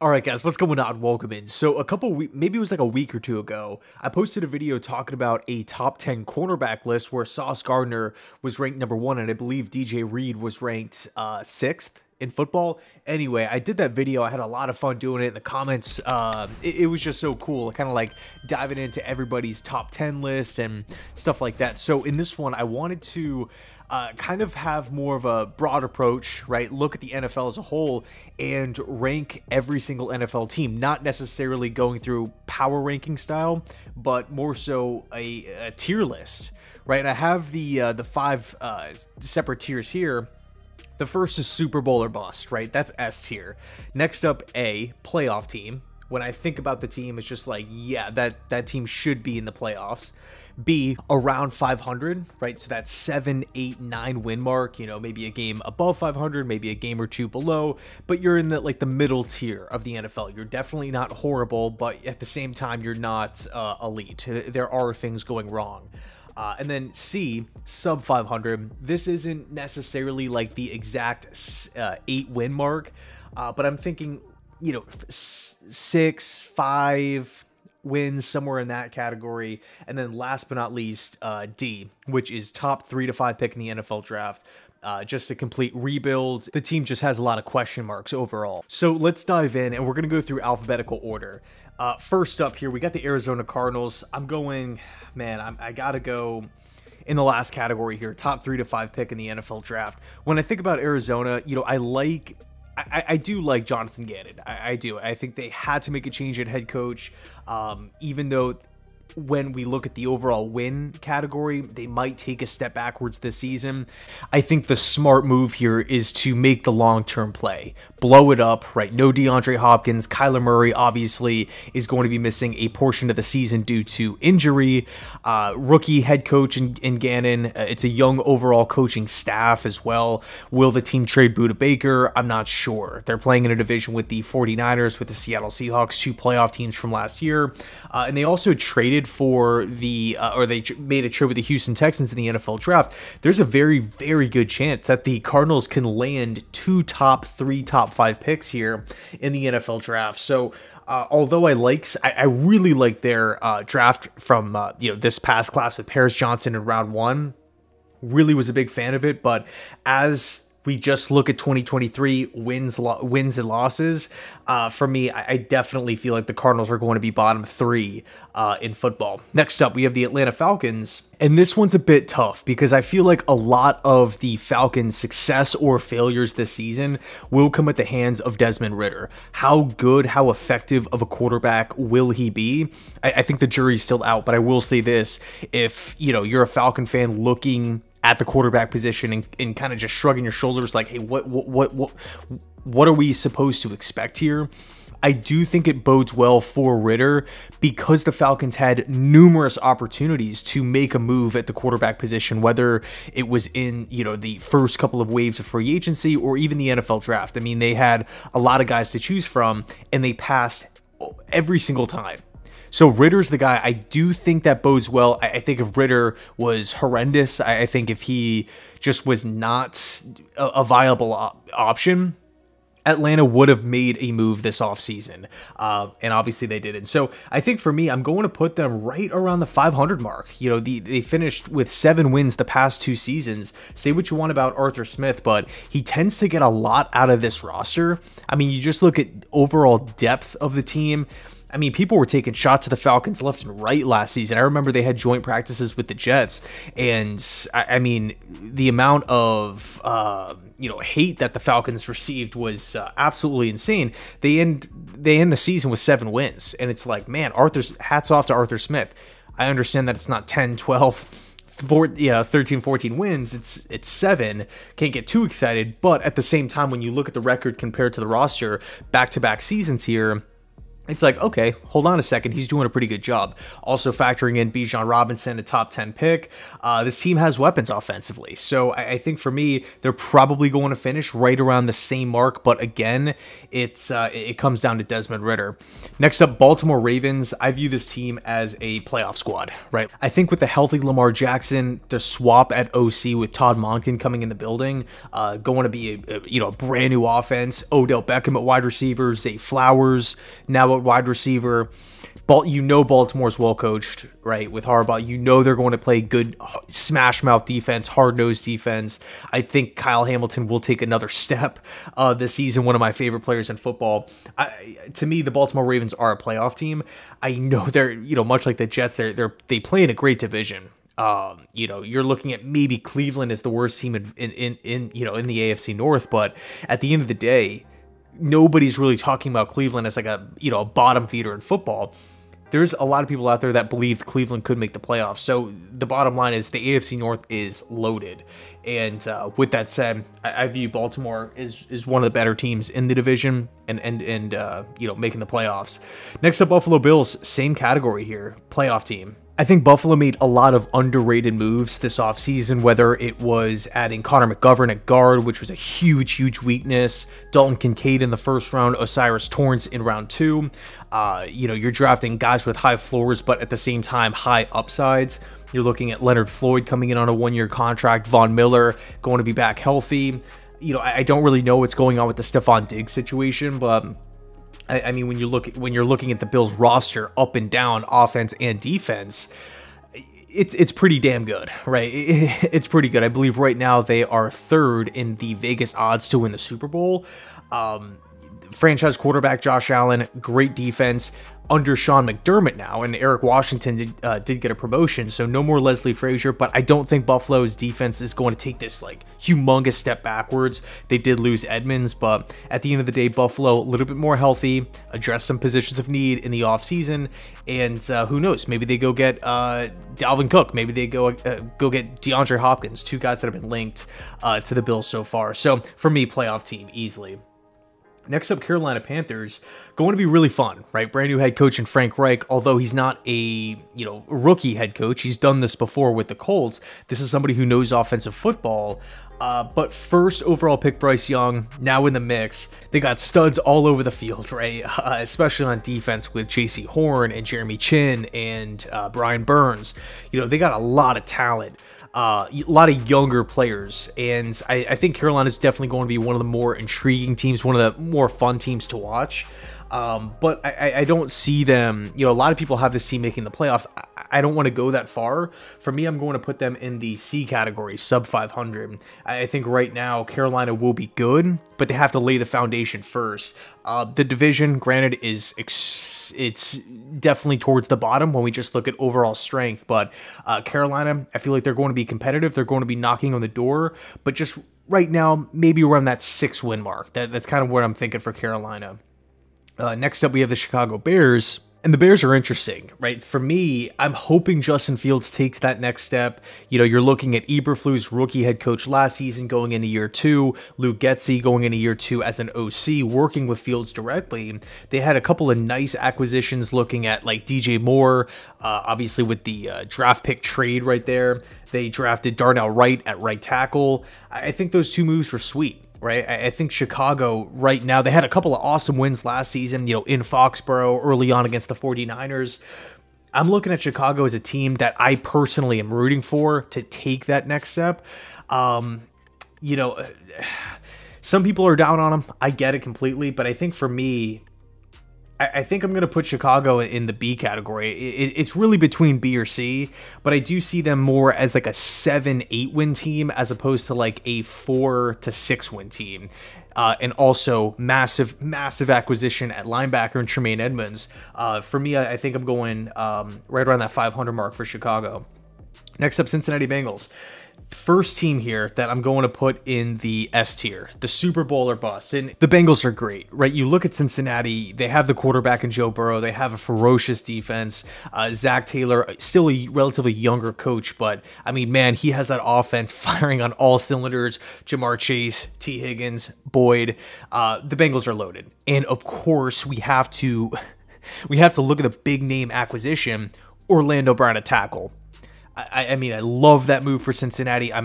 All right, guys, what's going on? Welcome in. So a couple weeks, maybe it was like a week or two ago, I posted a video talking about a top 10 cornerback list where Sauce Gardner was ranked #1, and I believe DJ Reed was ranked 6th in football. Anyway, I did that video. I had a lot of fun doing it in the comments. It was just so cool, kind of like diving into everybody's top 10 list and stuff like that. So in this one, I wanted to kind of have more of a broad approach, right? Look at the NFL as a whole and rank every single NFL team, not necessarily going through power ranking style, but more so a tier list, right? And I have the 5 separate tiers here. The first is Super Bowl or bust, right? That's S tier. Next up, A, playoff team. When I think about the team, it's just like, yeah, that team should be in the playoffs. B, around 500, right? So that 7, 8, 9 win mark, you know, maybe a game above 500, maybe a game or two below, but you're in the middle tier of the NFL. You're definitely not horrible, but at the same time, you're not elite. There are things going wrong. And then C, sub 500. This isn't necessarily like the exact 8 win mark, but I'm thinking, you know, 6, 5 wins, somewhere in that category. And then last but not least, D, which is top 3 to 5 pick in the NFL draft. Just a complete rebuild. The team just has a lot of question marks overall. So let's dive in, and we're going to go through alphabetical order. First up here, we got the Arizona Cardinals. I'm going, man, I got to go in the last category here, top 3 to 5 pick in the NFL draft. When I think about Arizona, you know, I do like Jonathan Gannon. I do. I think they had to make a change at head coach, even though when we look at the overall win category, they might take a step backwards this season. I think the smart move here is to make the long-term play. Blow it up, right? No DeAndre Hopkins. Kyler Murray, obviously, is going to be missing a portion of the season due to injury. Rookie head coach in Gannon. It's a young overall coaching staff as well. Will the team trade Budda Baker? I'm not sure. They're playing in a division with the 49ers, with the Seattle Seahawks, 2 playoff teams from last year. And they also traded for they made a trade with the Houston Texans in the NFL draft. There's a very, very good chance that the Cardinals can land 2 top 3, top 5 picks here in the NFL draft. So although I really like their draft from this past class with Paris Johnson in round 1, really was a big fan of it. But as we just look at 2023 wins and losses, for me, I definitely feel like the Cardinals are going to be bottom 3 in football. Next up, we have the Atlanta Falcons. And this one's a bit tough because I feel like a lot of the Falcons' success or failures this season will come at the hands of Desmond Ridder. How good, how effective of a quarterback will he be? I think the jury's still out, but I will say this. If, you know, you're a Falcon fan looking at the quarterback position and kind of just shrugging your shoulders like, hey, what are we supposed to expect here? I do think it bodes well for Ridder because the Falcons had numerous opportunities to make a move at the quarterback position, whether it was in, you know, the first couple of waves of free agency or even the NFL draft. I mean, they had a lot of guys to choose from and they passed every single time. So Ridder's the guy. I do think that bodes well. I think if Ridder was horrendous, I think if he just was not a viable option, Atlanta would have made a move this offseason, and obviously they didn't. So I think for me, I'm going to put them right around the 500 mark. You know, they finished with 7 wins the past 2 seasons. Say what you want about Arthur Smith, but he tends to get a lot out of this roster. I mean, you just look at overall depth of the team. I mean, people were taking shots at the Falcons left and right last season. I remember they had joint practices with the Jets, and I mean, the amount of hate that the Falcons received was absolutely insane. They end the season with 7 wins, and it's like, man, hats off to Arthur Smith. I understand that it's not 10, 12, 13, 14 wins. It's 7. Can't get too excited, but at the same time, when you look at the record compared to the roster, back-to-back seasons here, it's like, okay, hold on a second. He's doing a pretty good job. Also factoring in Bijan Robinson, a top 10 pick. This team has weapons offensively. So I think for me, they're probably going to finish right around the same mark. But again, it comes down to Desmond Ridder. Next up, Baltimore Ravens. I view this team as a playoff squad, right? I think with the healthy Lamar Jackson, the swap at OC with Todd Monken coming in the building, going to be a brand new offense. Odell Beckham at wide receiver, Zay Flowers now at wide receiver. Baltimore's well coached, right? With Harbaugh, they're going to play good smash mouth defense, hard nosed defense. I think Kyle Hamilton will take another step this season. One of my favorite players in football. To me, the Baltimore Ravens are a playoff team. I know they're much like the Jets. They play in a great division. You're looking at maybe Cleveland as the worst team in the AFC North, but at the end of the day, nobody's really talking about Cleveland as like a bottom feeder in football. There's a lot of people out there that believed Cleveland could make the playoffs. So the bottom line is the AFC North is loaded. And with that said, I view Baltimore is one of the better teams in the division and making the playoffs. Next up, Buffalo Bills, same category here, playoff team. I think Buffalo made a lot of underrated moves this offseason, whether it was adding Connor McGovern at guard, which was a huge weakness, Dalton Kincaid in the first round, Osiris Torrance in round 2. You're drafting guys with high floors, but at the same time, high upsides. You're looking at Leonard Floyd coming in on a 1-year contract, Von Miller going to be back healthy. I don't really know what's going on with the Stephon Diggs situation, but I mean, when you're looking at the Bills roster up and down, offense and defense, it's pretty damn good, right? It's pretty good. I believe right now they are 3rd in the Vegas odds to win the Super Bowl. Franchise quarterback Josh Allen, great defense under Sean McDermott now, and Eric Washington did get a promotion, so no more Leslie Frazier, but I don't think Buffalo's defense is going to take this like humongous step backwards. They did lose Edmonds, but at the end of the day, Buffalo a little bit more healthy, address some positions of need in the offseason, and who knows, maybe they go get Dalvin Cook, maybe they go get DeAndre Hopkins, 2 guys that have been linked to the Bills so far. So for me, playoff team easily. Next up, Carolina Panthers, going to be really fun, right? Brand new head coach in Frank Reich, although he's not a, rookie head coach. He's done this before with the Colts. This is somebody who knows offensive football. But first overall pick Bryce Young, now in the mix. They got studs all over the field, right? Especially on defense with J.C. Horn and Jeremy Chin and Brian Burns. They got a lot of talent. A lot of younger players, and I think Carolina is definitely going to be one of the more intriguing teams, one of the more fun teams to watch. But I don't see them, a lot of people have this team making the playoffs. I don't want to go that far. For me, I'm going to put them in the C category, sub 500. I think right now Carolina will be good, but they have to lay the foundation first. The division, granted, it's definitely towards the bottom when we just look at overall strength, but Carolina, I feel like they're going to be competitive. They're going to be knocking on the door, but just right now, maybe around that 6-win mark. That's kind of what I'm thinking for Carolina. Next up, we have the Chicago Bears. And the Bears are interesting, right? For me, I'm hoping Justin Fields takes that next step. You're looking at Eberflus, rookie head coach last season, going into year 2. Luke Getsy going into year 2 as an OC, working with Fields directly. They had a couple of nice acquisitions looking at like DJ Moore, obviously with the draft pick trade right there. They drafted Darnell Wright at right tackle. I think those 2 moves were sweet. Right, I think Chicago right now, they had a couple of awesome wins last season, in Foxborough early on against the 49ers. I'm looking at Chicago as a team that I personally am rooting for to take that next step. Some people are down on them. I get it completely, but I think for me, I think I'm going to put Chicago in the B category. It's really between B or C, but I do see them more as like a 7-8 win team as opposed to like a 4 to 6 win team. And also massive acquisition at linebacker and Tremaine Edmonds. For me, I think I'm going right around that 500 mark for Chicago. Next up, Cincinnati Bengals. First team here that I'm going to put in the S tier, the Super Bowl or bust. And the Bengals are great, right? You look at Cincinnati, they have the quarterback in Joe Burrow. They have a ferocious defense. Zach Taylor, still a relatively younger coach, but I mean, man, he has that offense firing on all cylinders. Jamar Chase, T. Higgins, Boyd. The Bengals are loaded. And of course, we have to we have to look at the big name acquisition, Orlando Brown at tackle. I mean, I love that move for Cincinnati. I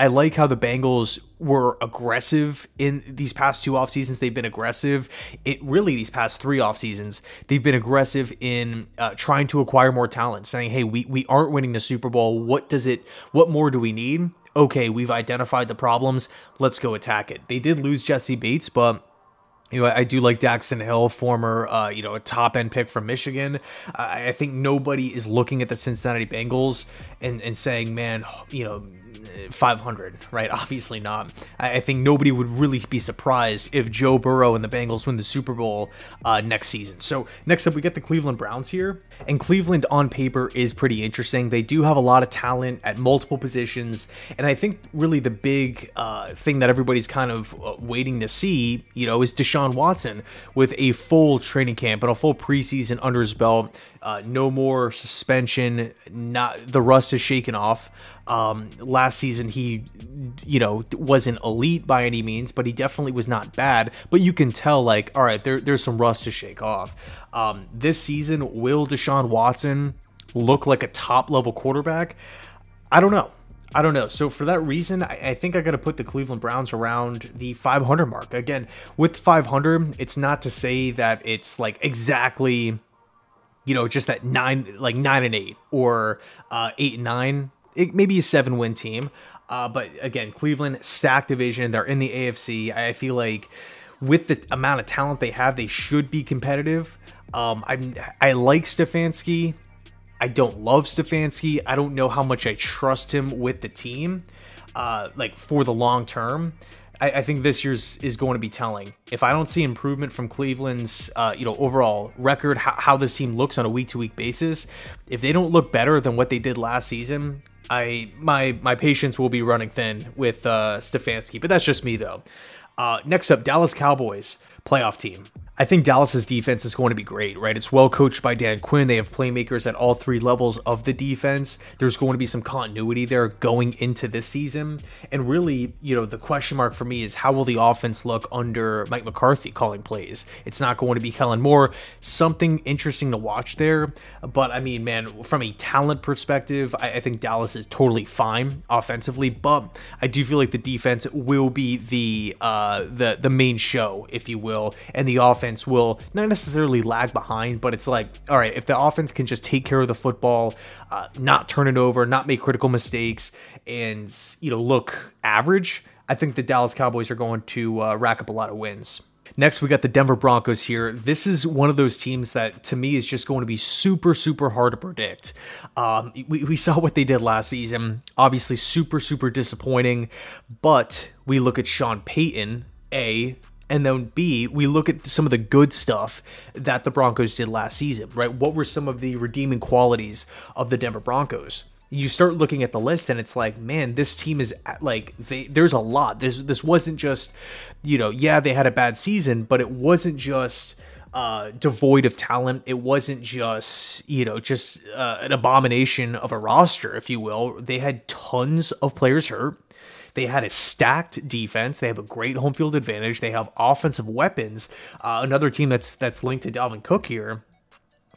like how the Bengals were aggressive in these past 2 off seasons. They've been aggressive. These past 3 off seasons, they've been aggressive in trying to acquire more talent, saying, hey, we aren't winning the Super Bowl. What more do we need? Okay, we've identified the problems. Let's go attack it. They did lose Jesse Bates, but I do like Daxton Hill, former, a top-end pick from Michigan. I think nobody is looking at the Cincinnati Bengals and saying, man, 500, right? Obviously not. I think nobody would really be surprised if Joe Burrow and the Bengals win the Super Bowl next season. So next up, we get the Cleveland Browns here. And Cleveland on paper is pretty interesting. They do have a lot of talent at multiple positions. And I think really the big thing that everybody's kind of waiting to see, is Deshaun Watson with a full training camp and a full preseason under his belt. No more suspension. The rust is shaken off. Last season, he, wasn't elite by any means, but he definitely was not bad. But you can tell, like, all right, there's some rust to shake off. This season, will Deshaun Watson look like a top-level quarterback? I don't know. So for that reason, I think I got to put the Cleveland Browns around the 500 mark. Again, with 500, it's not to say that it's like exactly, just that 9-8 or 8-9. It may be a 7-win team. But again, Cleveland, stacked division. They're in the AFC. I feel like with the amount of talent they have, they should be competitive. I like Stefanski. I don't love Stefanski. I don't know how much I trust him with the team, for the long term. I think this year's is going to be telling. If I don't see improvement from Cleveland's, overall record, how this team looks on a week-to-week basis, if they don't look better than what they did last season, my patience will be running thin with Stefanski. But that's just me, though. Next up, Dallas Cowboys, playoff team. I think Dallas's defense is going to be great, right? It's well coached by Dan Quinn. They have playmakers at all 3 levels of the defense. There's going to be some continuity there going into this season. And really, the question mark for me is how will the offense look under Mike McCarthy calling plays? It's not going to be Kellen Moore. Something interesting to watch there. But I mean, man, from a talent perspective, I think Dallas is totally fine offensively. But I do feel like the defense will be the main show, if you will, and the offense will not necessarily lag behind, but it's like, all right, if the offense can just take care of the football, not turn it over, not make critical mistakes, and look average, I think the Dallas Cowboys are going to rack up a lot of wins. Next, we got the Denver Broncos here. This is one of those teams that, to me, is just going to be super, super hard to predict. We saw what they did last season. Obviously, super, super disappointing. But we look at Sean Payton, and then B, we look at some of the good stuff that the Broncos did last season, right? What were some of the redeeming qualities of the Denver Broncos? You start looking at the list and it's like, man, this team is like, there's a lot. This wasn't just, they had a bad season, but it wasn't just devoid of talent. It wasn't just, an abomination of a roster, if you will. They had tons of players hurt. They had a stacked defense. They have a great home field advantage. They have offensive weapons. Another team that's linked to Dalvin Cook here.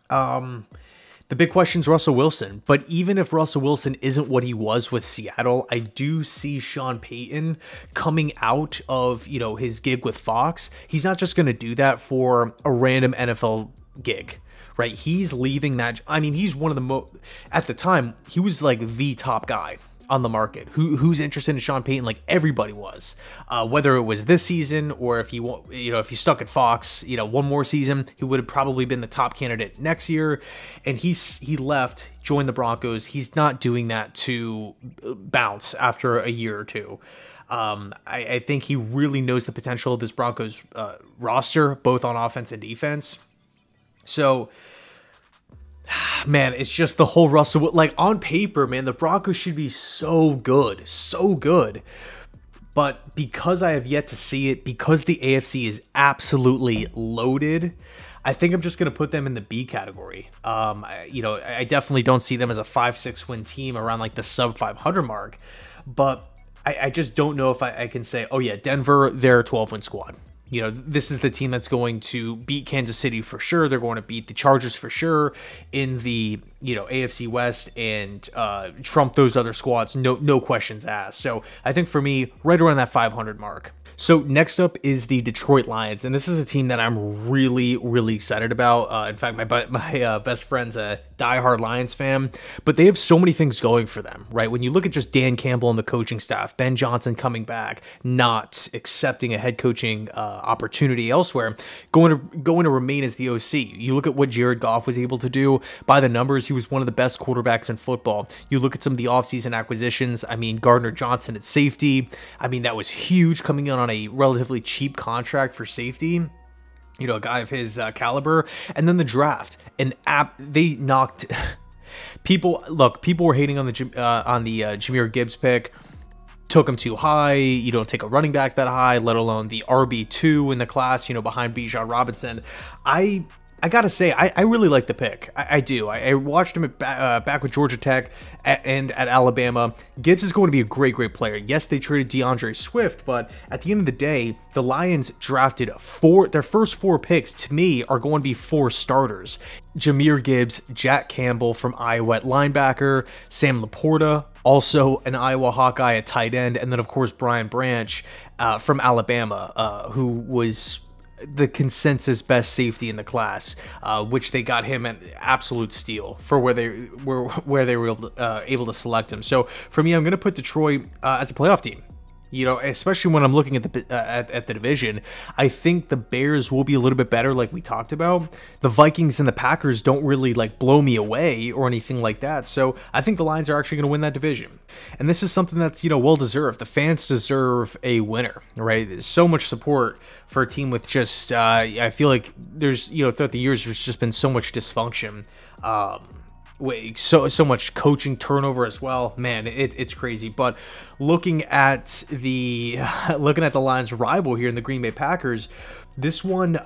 The big question is Russell Wilson. But even if Russell Wilson isn't what he was with Seattle, I do see Sean Payton coming out of, his gig with Fox. He's not just going to do that for a random NFL gig. Right, he's leaving that. I mean, he's one of the at the time, he was like the top guy on the market. Who's interested in Sean Payton? Like everybody was, whether it was this season or if if he stuck at Fox, one more season, he would have probably been the top candidate next year. And he left, joined the Broncos. He's not doing that to bounce after a year or two. I think he really knows the potential of this Broncos roster, both on offense and defense. So, man, it's just the whole Russell, like on paper, man, the Broncos should be so good. But because I have yet to see it, because the AFC is absolutely loaded, I think I'm just going to put them in the B category. I definitely don't see them as a 5-6 win team around like the sub 500 mark, but I just don't know if I can say, oh yeah, Denver, they're a 12 win squad. You know, this is the team that's going to beat Kansas City for sure. They're going to beat the Chargers for sure in the, you know, AFC West and trump those other squads. No questions asked. So I think for me, right around that 500 mark. So next up is the Detroit Lions, and this is a team that I'm really, really excited about. In fact, my best friend's a diehard Lions fan, but they have so many things going for them, right? When you look at just Dan Campbell and the coaching staff, Ben Johnson coming back, not accepting a head coaching opportunity elsewhere, going to remain as the OC. You look at what Jared Goff was able to do. By the numbers, he was one of the best quarterbacks in football. You look at some of the offseason acquisitions. I mean, Gardner Johnson at safety. I mean, that was huge, coming in on a relatively cheap contract for safety, you know, a guy of his caliber. And then the draft, they knocked people. Look, people were hating on the Jahmyr Gibbs pick. Took him too high. You don't take a running back that high, let alone the RB2 in the class, you know, behind Bijan Robinson. I gotta say, I really like the pick. I do. I watched him back with Georgia Tech and at Alabama. Gibbs is going to be a great player. Yes, they traded DeAndre Swift, but at the end of the day, the Lions drafted their first 4 picks, to me, are going to be 4 starters. Jahmyr Gibbs, Jack Campbell from Iowa at linebacker, Sam Laporta, also an Iowa Hawkeye at tight end, and then, of course, Brian Branch from Alabama, who was the consensus best safety in the class, which they got him an absolute steal for where they were able to select him. So for me, I'm going to put Detroit as a playoff team. You know, especially when I'm looking at the division, I think the Bears will be a little bit better, like we talked about. The Vikings and the Packers don't really like blow me away or anything like that. So I think the Lions are actually going to win that division. And this is something that's, you know, well deserved. The fans deserve a winner, right? There's so much support for a team with just, I feel like there's, you know, throughout the years, there's just been so much dysfunction. So much coaching turnover as well. Man, it's crazy. But looking at the Lions' rival here in the Green Bay Packers, this one,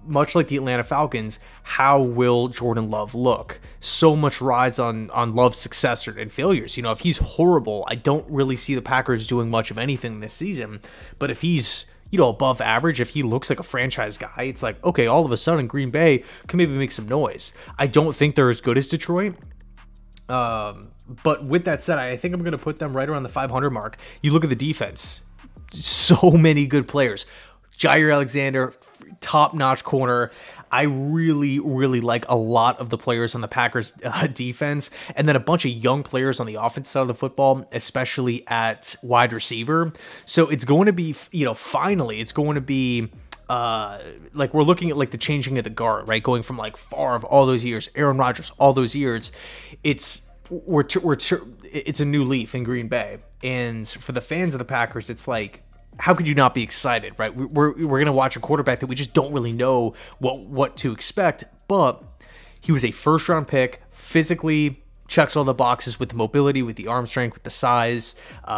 much like the Atlanta Falcons, how will Jordan Love look? So much rides on Love's success and failures. You know, if he's horrible, I don't really see the Packers doing much of anything this season. But if he's, you know, above average, if he looks like a franchise guy, it's like, okay, all of a sudden Green Bay can maybe make some noise. I don't think they're as good as Detroit. But with that said, I think I'm going to put them right around the 500 mark. You look at the defense, so many good players. Jair Alexander, top-notch corner. I really like a lot of the players on the Packers defense, and then a bunch of young players on the offense side of the football, especially at wide receiver. So it's going to be, you know, finally, it's going to be like we're looking at like the changing of the guard, right? Going from like Favre all those years, Aaron Rodgers all those years. It's a new leaf in Green Bay, and for the fans of the Packers, it's like, how could you not be excited, right? We're going to watch a quarterback that we just don't really know what to expect, but he was a first-round pick, physically checks all the boxes with the mobility, with the arm strength, with the size,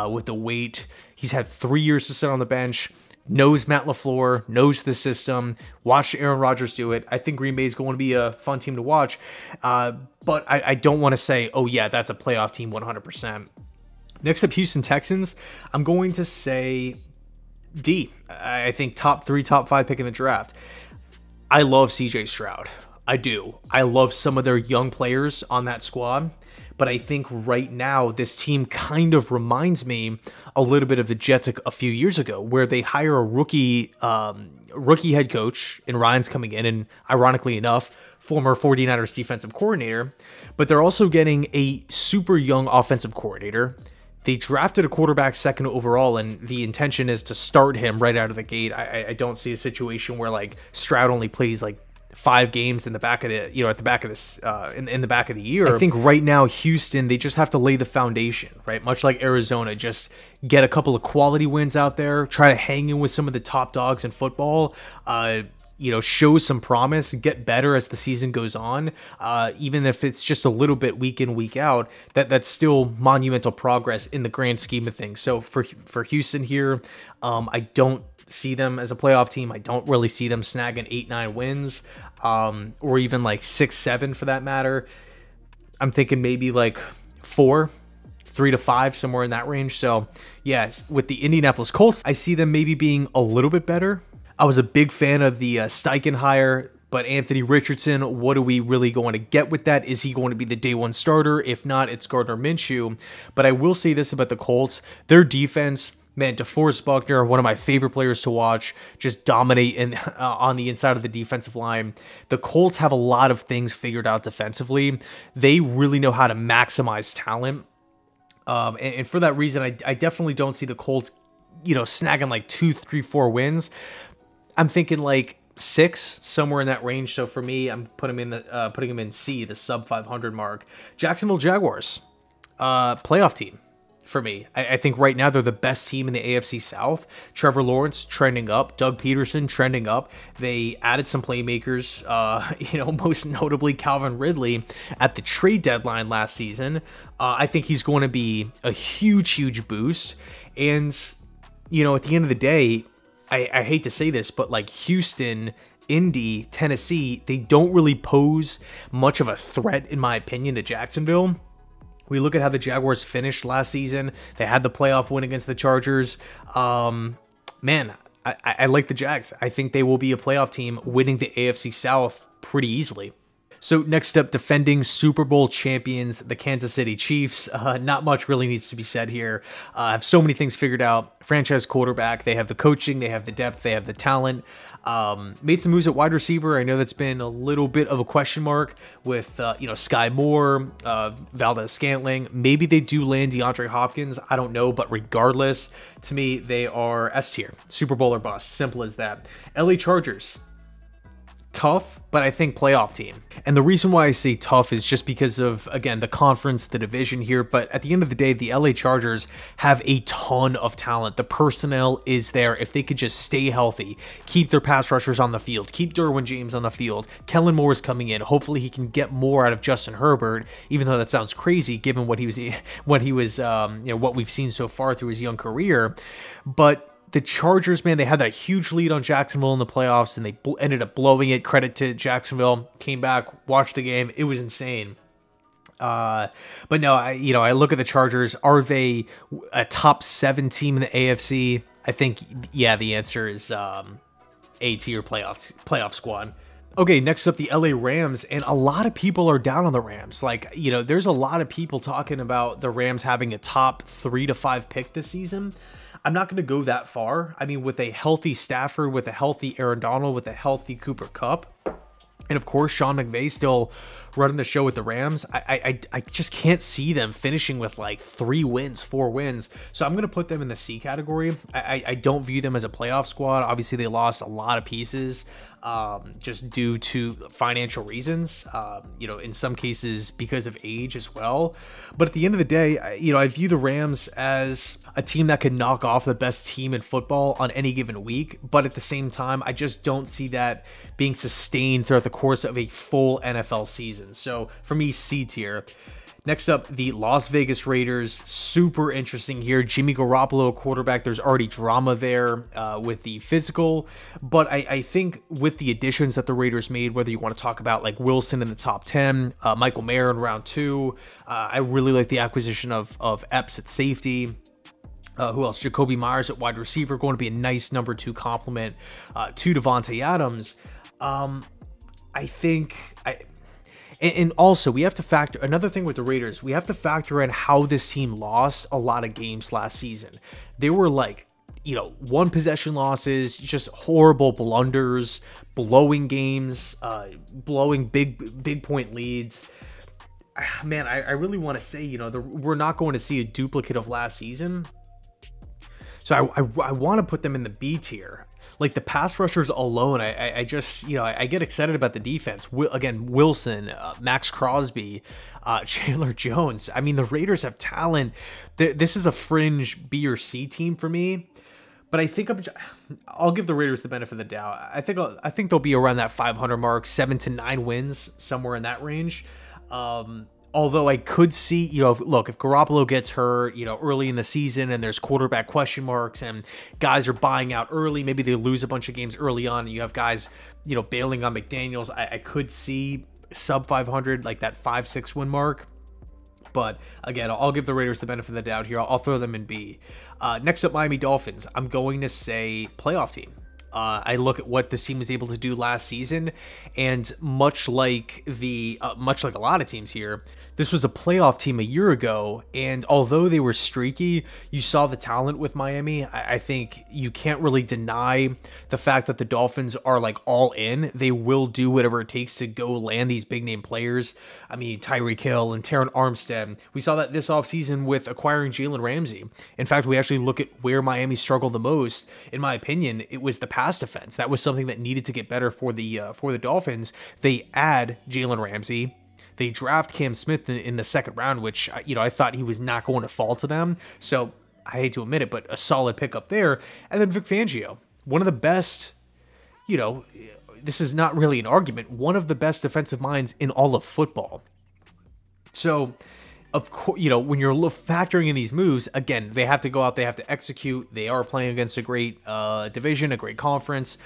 with the weight. He's had 3 years to sit on the bench, knows Matt LaFleur, knows the system, watched Aaron Rodgers do it. I think Green Bay is going to be a fun team to watch, but I don't want to say, oh yeah, that's a playoff team 100%. Next up, Houston Texans. I'm going to say D. I think top 3, top 5 pick in the draft. I love CJ Stroud. I do. I love some of their young players on that squad, but I think right now this team kind of reminds me a little bit of the Jets a few years ago, where they hire a rookie head coach, and Ryan's coming in, and ironically enough, former 49ers defensive coordinator, but they're also getting a super young offensive coordinator. They drafted a quarterback second overall, and the intention is to start him right out of the gate. I don't see a situation where like Stroud only plays like 5 games in the back of the, you know, at the back of this, in the back of the year. I think right now Houston, they just have to lay the foundation, right? Much like Arizona, just get a couple of quality wins out there, try to hang in with some of the top dogs in football. You know, show some promise, get better as the season goes on. Even if it's just a little bit week in, week out, that's still monumental progress in the grand scheme of things. So for Houston here, I don't see them as a playoff team. I don't really see them snagging 8-9 wins, or even like 6-7 for that matter. I'm thinking maybe like 3 to 5, somewhere in that range. So yes, with the Indianapolis Colts, I see them maybe being a little bit better. I was a big fan of the Steichen hire, but Anthony Richardson, what are we really going to get with that? Is he going to be the day one starter? If not, it's Gardner Minshew. But I will say this about the Colts. Their defense, man, DeForest Buckner, one of my favorite players to watch, just dominate on the inside of the defensive line. The Colts have a lot of things figured out defensively. They really know how to maximize talent. And for that reason, I definitely don't see the Colts, snagging like 2, 3, 4 wins. I'm thinking like 6, somewhere in that range. So for me, I'm putting him in C, the sub 500 mark. Jacksonville Jaguars, playoff team for me. I think right now they're the best team in the AFC South. Trevor Lawrence trending up, Doug Peterson trending up. They added some playmakers, most notably Calvin Ridley at the trade deadline last season. I think he's going to be a huge boost. And, at the end of the day, I hate to say this, but like Houston, Indy, Tennessee, they don't really pose much of a threat, in my opinion, to Jacksonville. We look at how the Jaguars finished last season. They had the playoff win against the Chargers. Man, I like the Jags. I think they will be a playoff team, winning the AFC South pretty easily. So next up, defending Super Bowl champions, the Kansas City Chiefs. Not much really needs to be said here. Have so many things figured out. Franchise quarterback. They have the coaching. They have the depth. They have the talent. Made some moves at wide receiver. I know that's been a little bit of a question mark with, Sky Moore, Valdez-Scantling. Maybe they do land DeAndre Hopkins. I don't know. But regardless, to me, they are S tier. Super Bowl or bust. Simple as that. LA Chargers. Tough, but I think playoff team. And the reason why I say tough is just because of, again, the conference, the division here. But at the end of the day, the LA Chargers have a ton of talent. The personnel is there. If they could just stay healthy, keep their pass rushers on the field, keep Derwin James on the field. Kellen Moore is coming in. Hopefully he can get more out of Justin Herbert, even though that sounds crazy given what we've seen so far through his young career. But the Chargers, man, they had that huge lead on Jacksonville in the playoffs, and they ended up blowing it. Credit to Jacksonville. Came back, watched the game. It was insane. But no, I look at the Chargers. Are they a top 7 team in the AFC? I think, yeah, the answer is A tier playoff squad. Okay, next up, the LA Rams, and a lot of people are down on the Rams. Like, there's a lot of people talking about the Rams having a top 3 to 5 pick this season. I'm not going to go that far. I mean, with a healthy Stafford, with a healthy Aaron Donald, with a healthy Cooper Kupp, and of course, Sean McVay still running the show with the Rams, I just can't see them finishing with like 3 wins, 4 wins. So I'm going to put them in the C category. I don't view them as a playoff squad. Obviously, they lost a lot of pieces just due to financial reasons, in some cases because of age as well. But at the end of the day, I view the Rams as a team that could knock off the best team in football on any given week. But at the same time, I just don't see that being sustained throughout the course of a full NFL season. So for me, C tier. Next up, the Las Vegas Raiders. Super interesting here. Jimmy Garoppolo, quarterback. There's already drama there with the physical. But I think with the additions that the Raiders made, whether you want to talk about like Wilson in the top 10, Michael Mayer in round 2, I really like the acquisition of Epps at safety. Who else? Jacoby Myers at wide receiver. Going to be a nice number 2 complement to Devontae Adams. I think... And also, we have to factor, another thing with the Raiders, we have to factor in how this team lost a lot of games last season. They were like, 1 possession losses, just horrible blunders, blowing games, blowing big point leads. Man, I really want to say, we're not going to see a duplicate of last season. So I want to put them in the B tier. Like the pass rushers alone, I just, I get excited about the defense. Again, Wilson, Max Crosby, Chandler Jones. I mean, the Raiders have talent. This is a fringe B or C team for me. But I think I'll give the Raiders the benefit of the doubt. I think they'll be around that 500 mark, 7 to 9 wins, somewhere in that range. Although I could see, look, if Garoppolo gets hurt, early in the season and there's quarterback question marks and guys are buying out early, maybe they lose a bunch of games early on and you have guys, bailing on McDaniels. I could see sub 500, like that 5-6 win mark. But again, I'll give the Raiders the benefit of the doubt here. I'll throw them in B. Next up, Miami Dolphins. I'm going to say playoff team. I look at what this team was able to do last season, and much like a lot of teams here, this was a playoff team a year ago, and although they were streaky, you saw the talent with Miami. I think you can't really deny the fact that the Dolphins are like all in. They will do whatever it takes to go land these big name players. I mean, Tyreek Hill and Taron Armstead. We saw that this offseason with acquiring Jalen Ramsey. In fact, we actually look at where Miami struggled the most. In my opinion, it was the pass defense. That was something that needed to get better for the Dolphins. They add Jalen Ramsey. They draft Cam Smith in the second round, which, I thought he was not going to fall to them. So I hate to admit it, but a solid pickup there. And then Vic Fangio, one of the best, this is not really an argument, one of the best defensive minds in all of football. So, of course, when you're factoring in these moves, again, they have to go out, they have to execute. They are playing against a great division, a great conference.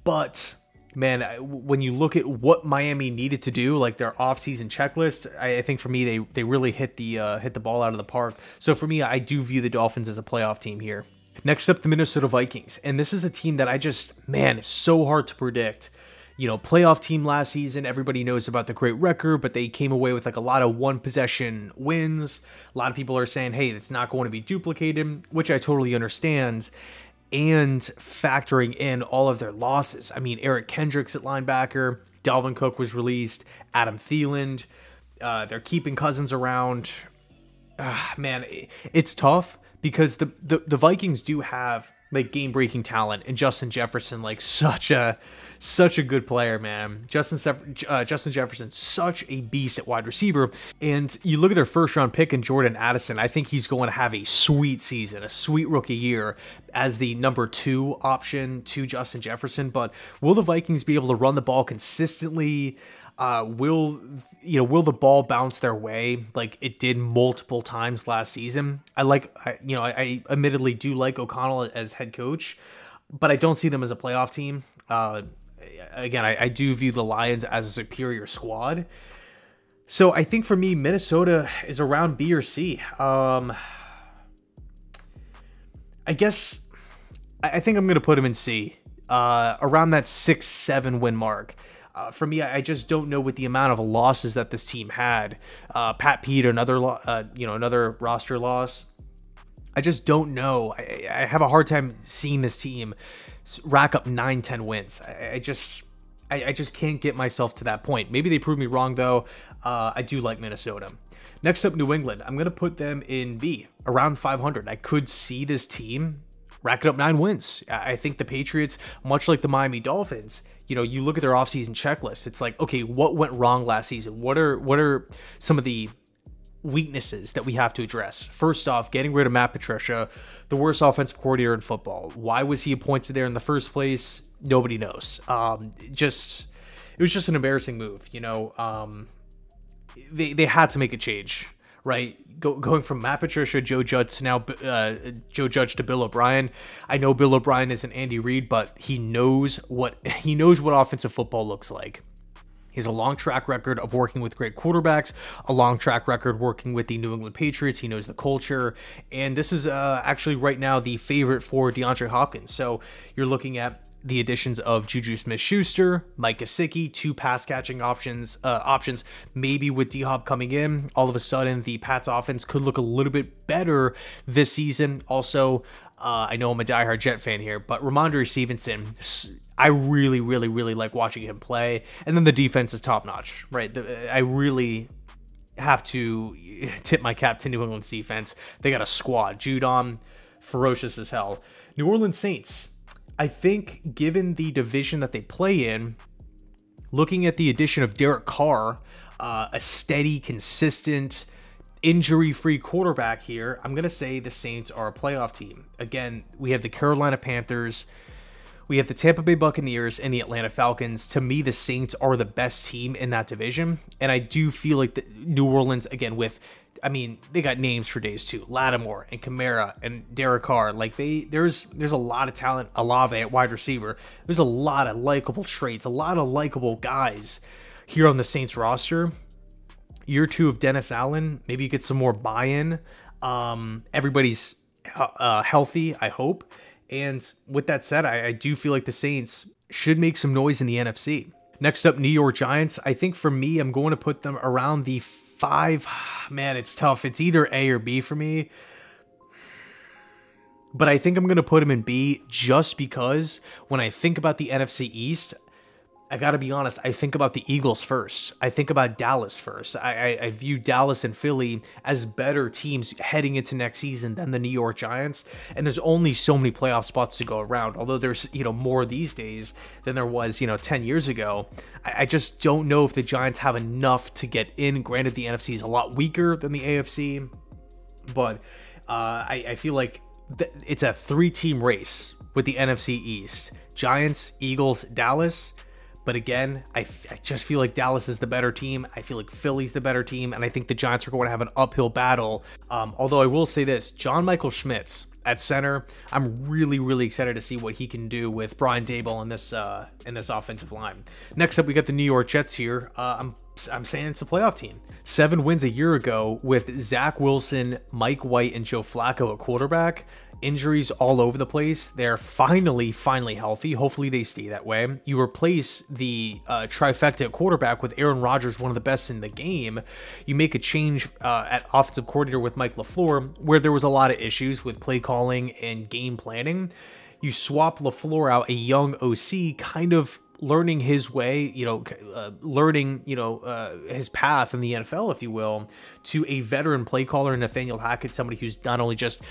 But man, when you look at what Miami needed to do, like their offseason checklist, I think for me they really hit the ball out of the park. So for me, I do view the Dolphins as a playoff team here. Next up, the Minnesota Vikings, and this is a team that it's so hard to predict. Playoff team last season, everybody knows about the great record, but they came away with like a lot of one possession wins. A lot of people are saying, hey, it's not going to be duplicated, which I totally understand. And factoring in all of their losses. I mean, Eric Kendricks at linebacker, Dalvin Cook was released, Adam Thielen, they're keeping Cousins around. Man, it's tough because the Vikings do have like game-breaking talent, and Justin Jefferson, like such a good player, man. Justin Jefferson, such a beast at wide receiver. And you look at their first-round pick in Jordan Addison, I think he's going to have a sweet season, a sweet rookie year as the number 2 option to Justin Jefferson. But will the Vikings be able to run the ball consistently? Will the ball bounce their way like it did multiple times last season? I admittedly do like O'Connell as head coach, but I don't see them as a playoff team. Again, I do view the Lions as a superior squad. So I think for me, Minnesota is around B or C. I guess I think I'm going to put them in C, around that 6-7 win mark. For me, I just don't know with the amount of losses that this team had. Pat Pete, another roster loss. I just don't know. I have a hard time seeing this team rack up 9-10 wins. I just can't get myself to that point. Maybe they prove me wrong, though. I do like Minnesota. Next up, New England. I'm going to put them in B, around 500. I could see this team racking up 9 wins. I think the Patriots, much like the Miami Dolphins, you look at their offseason checklist. It's like, okay, what went wrong last season? What are some of the weaknesses that we have to address? First off, getting rid of Matt Patricia, the worst offensive coordinator in football. Why was he appointed there in the first place? Nobody knows. It was just an embarrassing move. They had to make a change, right? Going from Matt Patricia, Joe Judge to Bill O'Brien. I know Bill O'Brien isn't Andy Reid, but he knows what offensive football looks like. He has a long track record of working with great quarterbacks, a long track record working with the New England Patriots. He knows the culture, and this is actually right now the favorite for DeAndre Hopkins. So you're looking at the additions of Juju Smith-Schuster, Mike Gesicki, 2 pass-catching options. Maybe with D-Hop coming in, all of a sudden the Pats offense could look a little bit better this season. Also, I know I'm a diehard Jet fan here, but Ramondre Stevenson, I really, really, really like watching him play. And then the defense is top-notch, right? I really have to tip my cap to New England's defense. They got a squad. Judon, ferocious as hell. New Orleans Saints, I think given the division that they play in, looking at the addition of Derek Carr, a steady, consistent, injury-free quarterback here, I'm going to say the Saints are a playoff team. Again, we have the Carolina Panthers, we have the Tampa Bay Buccaneers, and the Atlanta Falcons. To me, the Saints are the best team in that division, and I do feel like the New Orleans, again, they got names for days too. Lattimore and Kamara and Derek Carr. Like there's a lot of talent. Olave at wide receiver. There's a lot of likable traits, a lot of likable guys here on the Saints roster. Year 2 of Dennis Allen. Maybe you get some more buy-in. Everybody's healthy, I hope. And with that said, I do feel like the Saints should make some noise in the NFC. Next up, New York Giants. I think for me, I'm going to put them around the 5. Man, it's tough. It's either A or B for me. But I think I'm going to put them in B just because when I think about the NFC East, I got to be honest, I think about the Eagles first. I think about Dallas first. I view Dallas and Philly as better teams heading into next season than the New York Giants. And there's only so many playoff spots to go around. Although there's, more these days than there was, 10 years ago. I just don't know if the Giants have enough to get in. Granted, the NFC is a lot weaker than the AFC. But I feel like it's a 3-team race with the NFC East. Giants, Eagles, Dallas. But again, I just feel like Dallas is the better team. I feel like Philly's the better team. And I think the Giants are going to have an uphill battle. Although I will say this, John Michael Schmitz at center, I'm really, really excited to see what he can do with Brian Daboll in this offensive line. Next up, we got the New York Jets here. I'm saying it's a playoff team. 7 wins a year ago with Zach Wilson, Mike White, and Joe Flacco at quarterback. Injuries all over the place. They're finally healthy. Hopefully they stay that way. You replace the trifecta at quarterback with Aaron Rodgers, one of the best in the game. You make a change at offensive coordinator with Mike LaFleur, where there was a lot of issues with play calling and game planning. You swap LaFleur out, a young OC, kind of learning his way, learning, his path in the NFL, if you will, to a veteran play caller, Nathaniel Hackett, somebody who's not only just,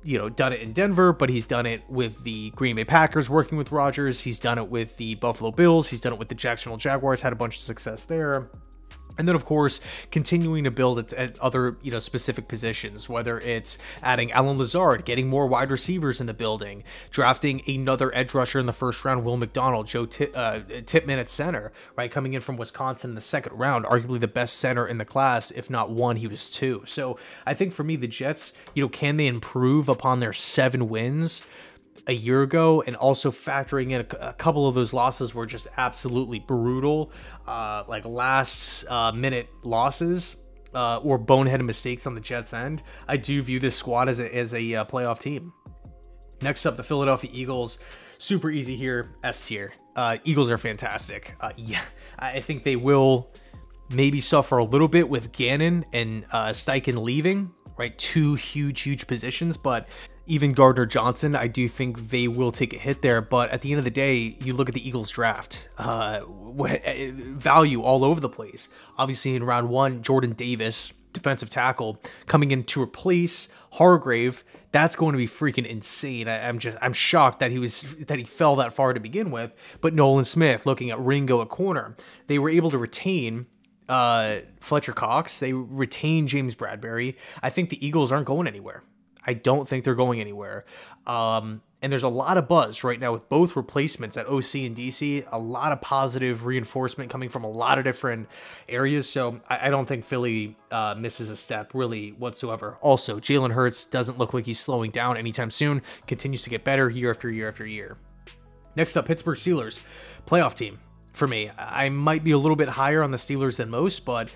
done it in Denver, but he's done it with the Green Bay Packers working with Rodgers. He's done it with the Buffalo Bills. He's done it with the Jacksonville Jaguars, had a bunch of success there. And then, of course, continuing to build at other, specific positions, whether it's adding Alan Lazard, getting more wide receivers in the building, drafting another edge rusher in the first round, Will McDonald, Joe Tippmann at center, right, coming in from Wisconsin in the second round, arguably the best center in the class, if not one, he was 2. So I think for me, the Jets, can they improve upon their 7 wins a year ago, and also factoring in a couple of those losses were just absolutely brutal, like last minute losses or boneheaded mistakes on the Jets end. I do view this squad as a playoff team. Next up, the Philadelphia Eagles. Super easy here, S tier. Eagles are fantastic. Yeah, I think they will maybe suffer a little bit with Gannon and Steichen leaving, right? 2 huge positions, but even Gardner Johnson, I do think they will take a hit there. But at the end of the day, you look at the Eagles draft, value all over the place. Obviously in round 1, Jordan Davis, defensive tackle, coming in to replace Hargrave. That's going to be freaking insane. I'm shocked that he fell that far to begin with. But Nolan Smith, looking at Ringo at corner, they were able to retain Fletcher Cox. They retained James Bradbury. I think the Eagles aren't going anywhere. I don't think they're going anywhere. And there's a lot of buzz right now with both replacements at OC and DC, a lot of positive reinforcement coming from a lot of different areas. So I don't think Philly misses a step really whatsoever. Also, Jalen Hurts doesn't look like he's slowing down anytime soon, continues to get better year after year after year. Next up, Pittsburgh Steelers, playoff team for me. I might be a little bit higher on the Steelers than most, but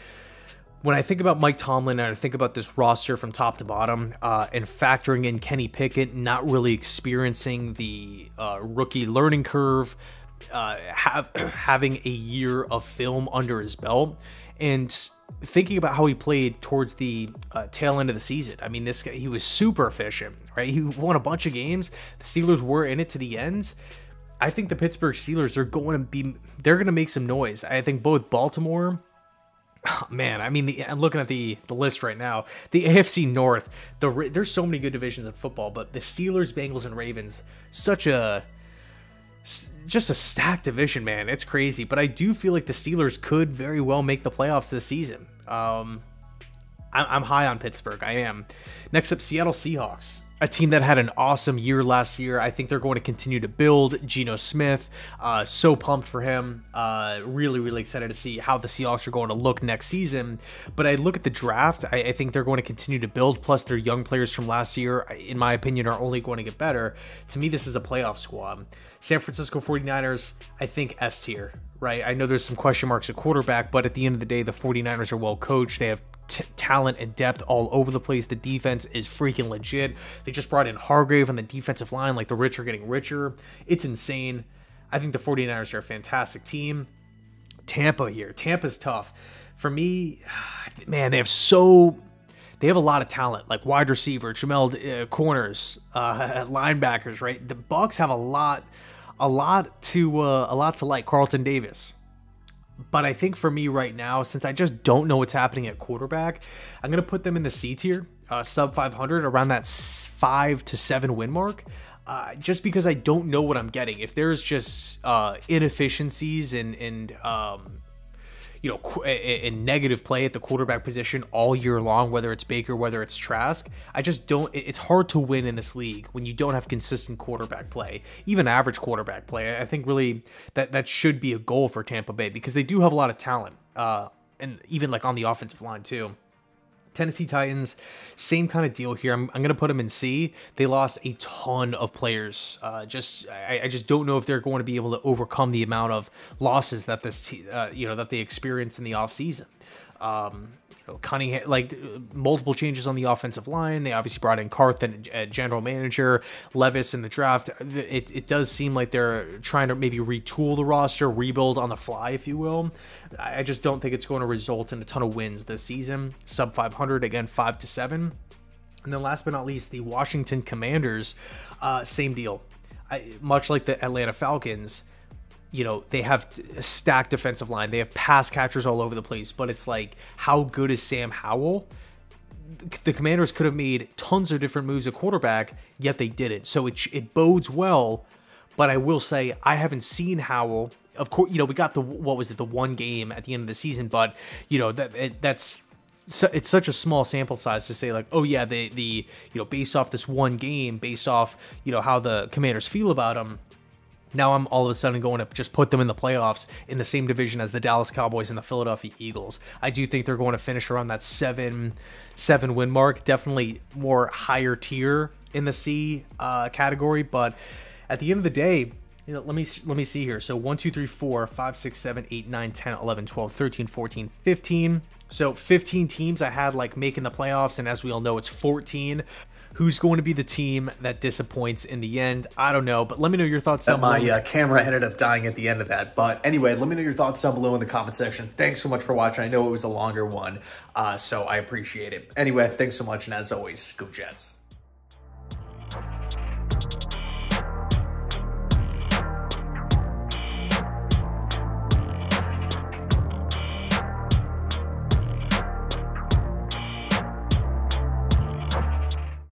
when I think about Mike Tomlin and I think about this roster from top to bottom, and factoring in Kenny Pickett not really experiencing the rookie learning curve, having a year of film under his belt, and thinking about how he played towards the tail end of the season. I mean, this guy, he was super efficient, right? He won a bunch of games. The Steelers were in it to the end. I think the Pittsburgh Steelers are they're going to make some noise. I think both Baltimore. Oh, man, I mean, I'm looking at the list right now. The AFC North, there's so many good divisions in football, but the Steelers, Bengals, and Ravens, just a stacked division, man. It's crazy, but I do feel like the Steelers could very well make the playoffs this season. I'm high on Pittsburgh. I am. Next up, Seattle Seahawks. A team that had an awesome year last year. I think they're going to continue to build. Geno Smith, so pumped for him. Really excited to see how the Seahawks are going to look next season. But I look at the draft, I think they're going to continue to build. Plus, their young players from last year, in my opinion, are only going to get better. To me, this is a playoff squad. San Francisco 49ers, I think S tier, right? I know there's some question marks at quarterback, but at the end of the day, the 49ers are well coached. They have talent and depth all over the place. The defense is freaking legit. They just brought in Hargrave on the defensive line. Like, the rich are getting richer. It's insane. I think the 49ers are a fantastic team. Tampa here. Tampa's tough. For me, man, they have a lot of talent, like wide receiver, corners, linebackers, right? The Bucs have a lot to like. Carlton Davis. But I think for me right now, since I just don't know what's happening at quarterback, I'm going to put them in the C tier, sub 500, around that 5 to 7 win mark. Just because I don't know what I'm getting. If there's just inefficiencies and negative play at the quarterback position all year long, whether it's Baker, whether it's Trask, I just don't. It's hard to win in this league when you don't have consistent quarterback play, even average quarterback play. I think really that should be a goal for Tampa Bay, because they do have a lot of talent, and even like on the offensive line too. Tennessee Titans, same kind of deal here. I'm going to put them in C. They lost a ton of players. I just don't know if they're going to be able to overcome the amount of losses that that they experienced in the offseason. Cunningham, like multiple changes on the offensive line. They obviously brought in Carthen, general manager, Levis in the draft. It does seem like they're trying to maybe retool the roster, rebuild on the fly, if you will. I just don't think it's going to result in a ton of wins this season. Sub 500, again, 5 to 7. And then last but not least, the Washington Commanders, same deal. Much like the Atlanta Falcons, they have a stacked defensive line. They have pass catchers all over the place, but it's like, how good is Sam Howell? The Commanders could have made tons of different moves at quarterback, yet they didn't. So it bodes well, but I will say I haven't seen Howell. Of course, we got the one game at the end of the season, but it's such a small sample size to say like, oh yeah, based off this one game, based off how the Commanders feel about him. Now I'm all of a sudden going to just put them in the playoffs in the same division as the Dallas Cowboys and the Philadelphia Eagles. I do think they're going to finish around that 7 win mark. Definitely more higher tier in the C category. But at the end of the day, let me see here. So 1, 2, 3, 4, 5, 6, 7, 8, 9, 10, 11, 12, 13, 14, 15. So 15 teams I had like making the playoffs. And as we all know, it's 14. Who's going to be the team that disappoints in the end? I don't know, but let me know your thoughts down below. My camera ended up dying at the end of that. But anyway, let me know your thoughts down below in the comment section. Thanks so much for watching. I know it was a longer one, so I appreciate it. Anyway, thanks so much, and as always, go Jets.